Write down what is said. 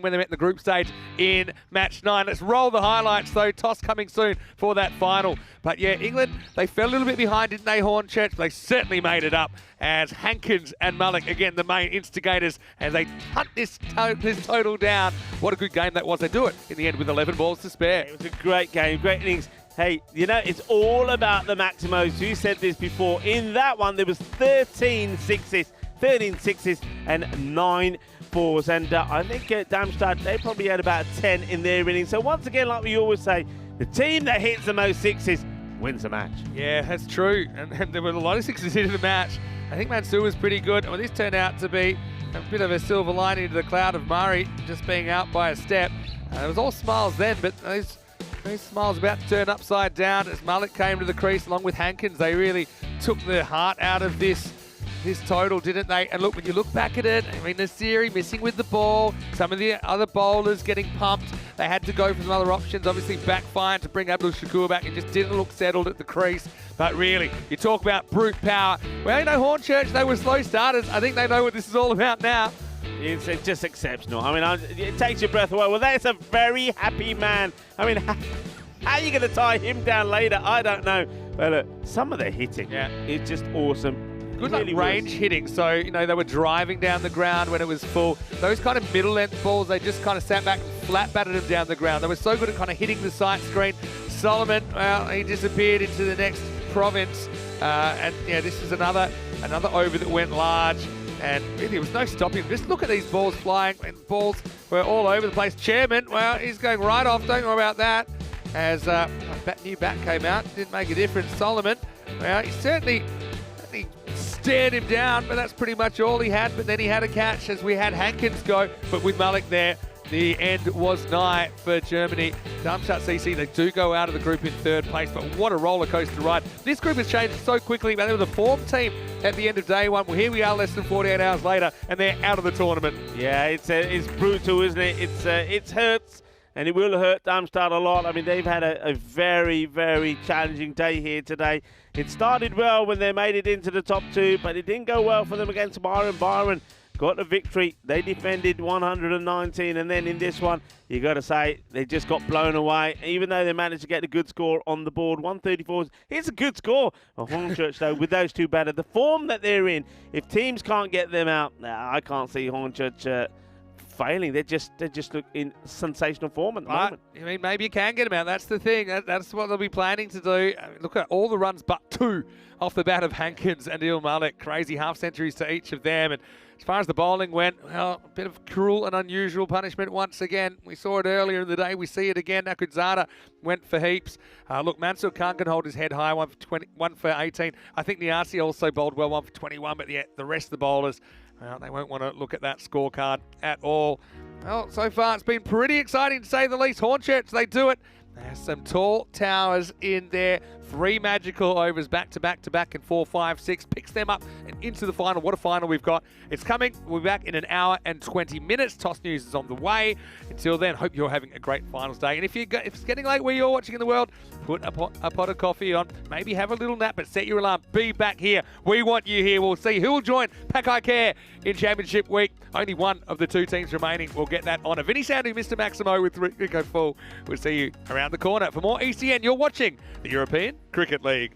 when they met in the group stage in match 9. Let's roll the highlights though. Toss coming soon for that final. But yeah, England, they fell a little bit behind, didn't they, Hornchurch? They certainly made it up as Hankins and Malik, again, the main instigators, as they hunt this total down. What a good game that was. They do it in the end with 11 balls to spare. It was a great game, great innings. Hey, you know, it's all about the Maximos. You said this before. In that one, there was 13 sixes and 9 fours. And I think Darmstadt, they probably had about 10 in their innings. So once again, like we always say, the team that hits the most sixes wins the match. Yeah, that's true. And there were a lot of sixes hit in the match. I think Mansour was pretty good. Well, this turned out to be a bit of a silver lining to the cloud of Murray just being out by a step. It was all smiles then, but those smiles about to turn upside down as Malik came to the crease along with Hankins. They really took the heart out of this total, didn't they? And look, when you look back at it, I mean, Nasiri missing with the ball, some of the other bowlers getting pumped. They had to go for some other options, obviously backfired to bring Abdul Shakur back. It just didn't look settled at the crease. But really, you talk about brute power. Well, you know, Hornchurch, they were slow starters. I think they know what this is all about now. It's just exceptional. I mean, it takes your breath away. Well, that's a very happy man. I mean, how are you going to tie him down later? I don't know. But look, some of the hitting is just awesome. Good like range hitting, so you know they were driving down the ground when it was full. Those kind of middle length balls, they just kind of sat back and flat batted them down the ground. They were so good at kind of hitting the sight screen. Solomon, well, he disappeared into the next province, and yeah, this is another over that went large, and really there was no stopping him. Just look at these balls flying, and balls were all over the place. Chairman, well, he's going right off. Don't worry about that. As a new bat came out, didn't make a difference. Solomon, well, he certainly stared him down, but that's pretty much all he had. But then he had a catch as we had Hankins go. But with Malik there, the end was nigh for Germany. Darmstadt CC, they do go out of the group in 3rd place, but what a roller coaster ride. This group has changed so quickly, but they were the form team at the end of day 1. Well, here we are less than 48 hours later, and they're out of the tournament. Yeah, it's brutal, isn't it? It hurts. And it will hurt Darmstadt a lot. I mean, they've had a very, very challenging day here today. It started well when they made it into the top 2, but it didn't go well for them against Byron. Byron got the victory. They defended 119, and then in this one, you got to say, they just got blown away. Even though they managed to get a good score on the board, 134. It's a good score. Hornchurch, though, with those two batters, the form that they're in, if teams can't get them out, I can't see Hornchurch failing. They just look in sensational form at the moment. I mean, maybe you can get them out. That's the thing. That's what they'll be planning to do. I mean, look at all the runs but 2 off the bat of Hankins and Il Malik. Crazy half centuries to each of them. And as far as the bowling went, well, a bit of cruel and unusual punishment once again. We saw it earlier in the day. We see it again. Akudzada went for heaps. Look, Mansour Khan can hold his head high, 1 for 18. I think Niasi also bowled well, 1 for 21. But the rest of the bowlers, well, they won't want to look at that scorecard at all. Well, so far it's been pretty exciting to say the least. Hornchurch, they do it. There's some tall towers in there. 3 magical overs back to back to back, and 4, 5, 6 picks them up and into the final. What a final we've got. It's coming. We'll be back in an hour and 20 minutes. Toss News is on the way. Until then, hope you're having a great finals day. And if it's getting late where you're watching in the world, put a pot of coffee on. Maybe have a little nap, but set your alarm. Be back here. We want you here. We'll see who will join Pack Care in Championship Week. Only one of the 2 teams remaining will get that honour. Vinny Sandu, Mr. Maximo with Rico Full. We'll see you around the corner. For more ECN, you're watching the European Cricket League.